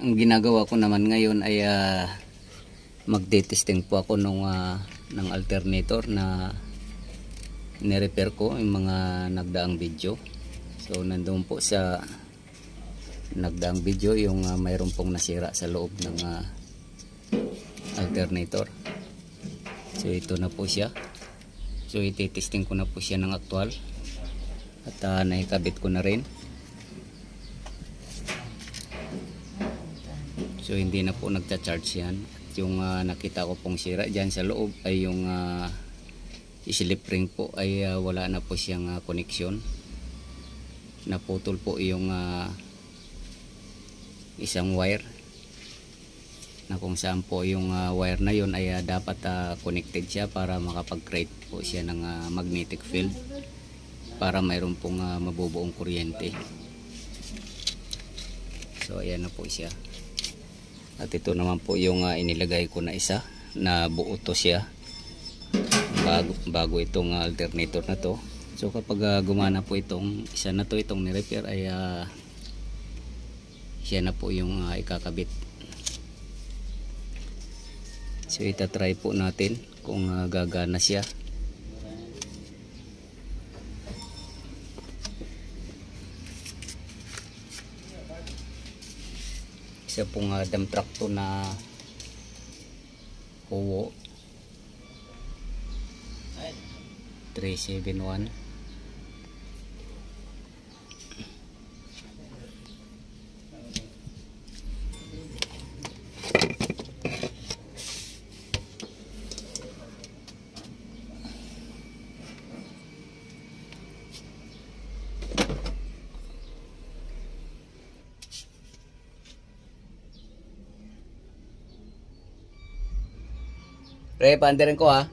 Ang ginagawa ko naman ngayon ay magte-testing po ako ng alternator na ni-repair ko yung mga nagdaang video. So nandoon po sa nagdaang video yung mayroon pong nasira sa loob ng alternator. So ito na po siya. So iti-testing ko na po siya ng aktual at naikabit ko na rin. So hindi na po nagcha-charge yan. At yung nakita ko pong sira dyan sa loob ay yung slip ring po ay wala na po siyang connection. Naputol po yung isang wire na kung saan po yung wire na yun ay dapat connected siya para makapag-create po siya ng magnetic field para mayroon pong mabubuong kuryente. So ayan na po siya. At ito naman po yung inilagay ko na isa na buo to siya bago itong alternator na to. So kapag gumana po itong isa na to, itong ni-repair ay siya na po yung ikakabit. So itatry po natin kung gagana siya. Isa pong dump truck to na Howo 371. Pre, paandirin ko ha.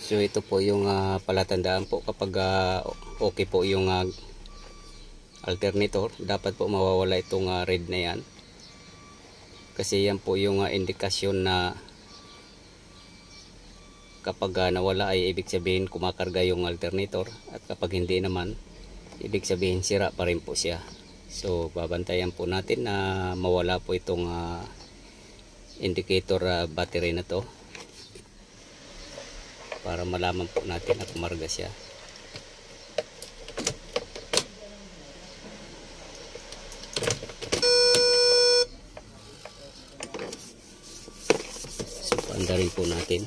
So ito po yung palatandaan po kapag okay po yung alternator, dapat po mawawala itong red na yan. Kasi yan po yung indikasyon na kapag nawala ay ibig sabihin kumakarga yung alternator, at kapag hindi naman, ibig sabihin sira pa rin po siya. So babantayan po natin na mawala po itong indicator battery na to para malaman po natin na kumarga siya. So paandarin po natin.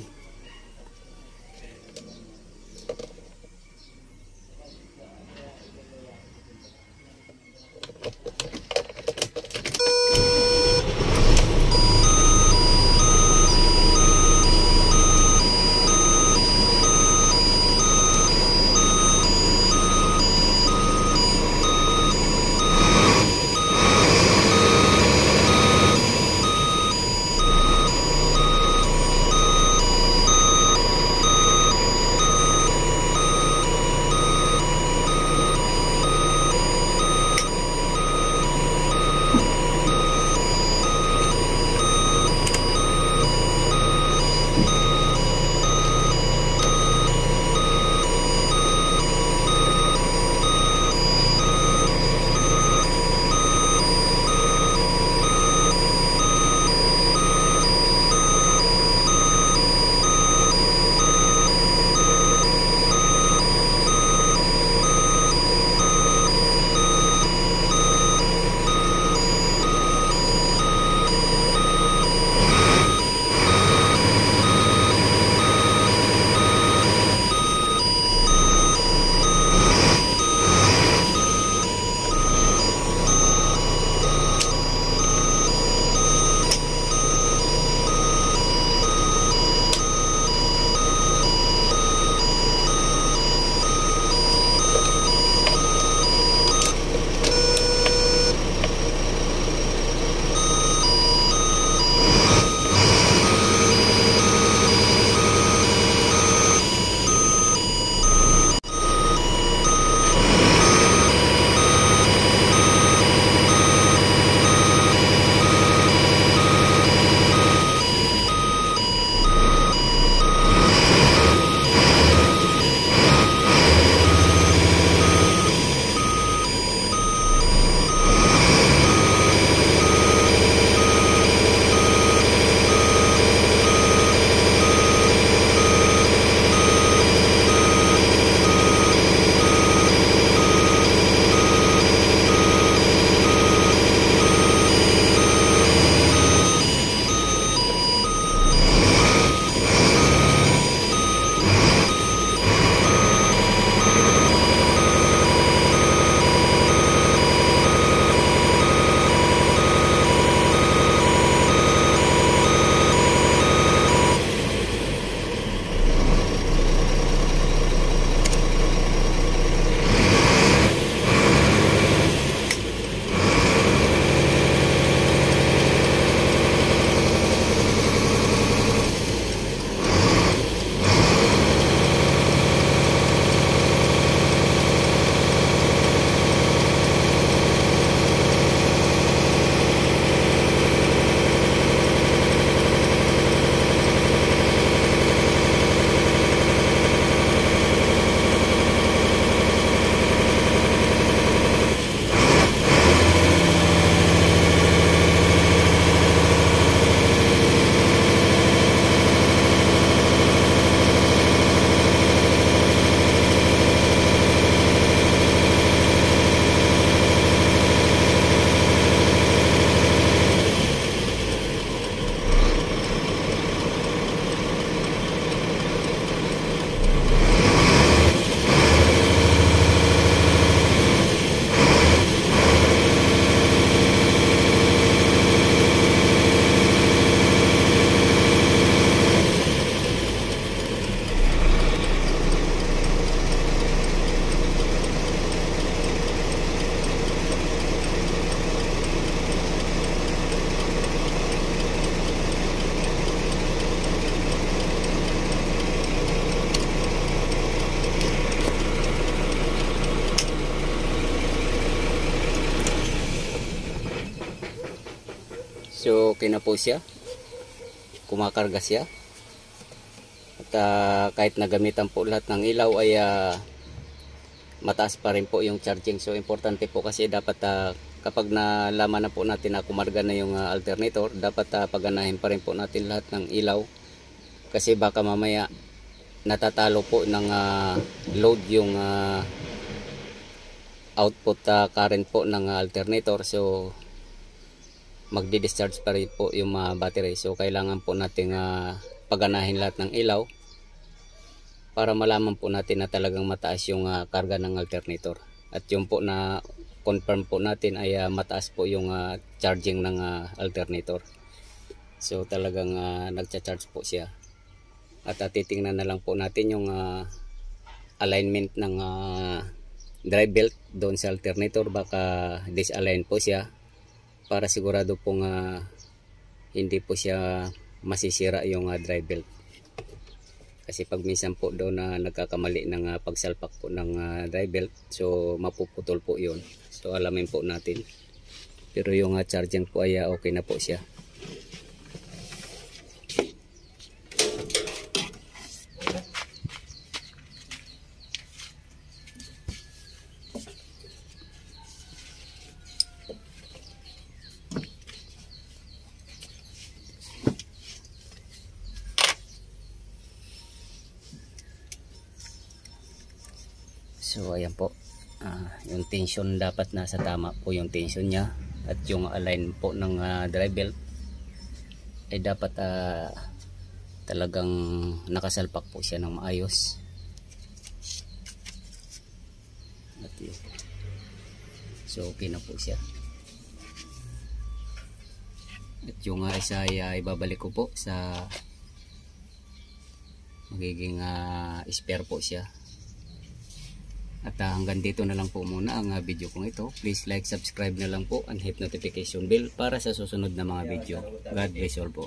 So okay na po siya, kumakarga siya. At kahit nagamitan po lahat ng ilaw ay mataas pa rin po yung charging. So importante po kasi dapat kapag nalaman na po natin na kumarga na yung alternator, dapat paganahin pa rin po natin lahat ng ilaw. Kasi baka mamaya natatalo po ng load yung output current po ng alternator. So magdi-discharge pa rin po yung battery. So kailangan po nating paganahin lahat ng ilaw para malaman po natin na talagang mataas yung karga ng alternator. At yung po na confirm po natin ay mataas po yung charging ng alternator. So talagang nagcha-charge po siya. At titingnan na lang po natin yung alignment ng drive belt doon sa alternator. Baka disalign po siya para sigurado pong hindi po siya masisira yung drive belt. Kasi pag minsan po doon na nagkakamali ng pagsalpak po ng drive belt, so mapuputol po yun. So alamin po natin. Pero yung charging po ay okay na po siya. So ayan po, yung tension dapat nasa tama po yung tension niya. At yung align po ng drive belt ay dapat talagang nakasalpak po siya ng maayos. At so okay na po siya. At yung isa ay ibabalik ko po sa magiging spare po siya. At hanggang dito na lang po muna ang video kong ito. Please like, subscribe na lang po and hit notification bell para sa susunod na mga video. God bless all po.